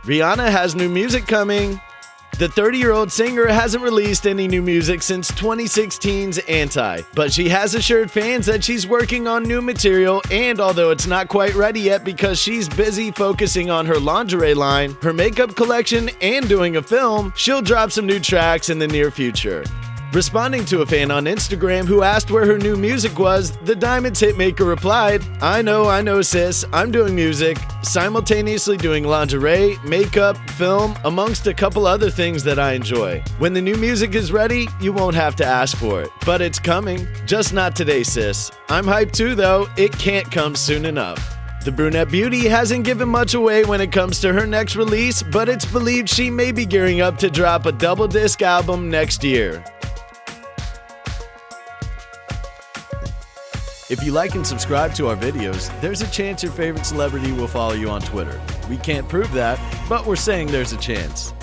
Rihanna has new music coming. The 30-year-old singer hasn't released any new music since 2016's Anti, but she has assured fans that she's working on new material, and although it's not quite ready yet because she's busy focusing on her lingerie line, her makeup collection, and doing a film, she'll drop some new tracks in the near future. Responding to a fan on Instagram who asked where her new music was, the Diamonds hitmaker replied, I know sis, I'm doing music, simultaneously doing lingerie, makeup, film, amongst a couple other things that I enjoy. When the new music is ready, you won't have to ask for it. But it's coming, just not today, sis. I'm hyped too though, it can't come soon enough. The brunette beauty hasn't given much away when it comes to her next release, but it's believed she may be gearing up to drop a double disc album next year. If you like and subscribe to our videos, there's a chance your favorite celebrity will follow you on Twitter. We can't prove that, but we're saying there's a chance.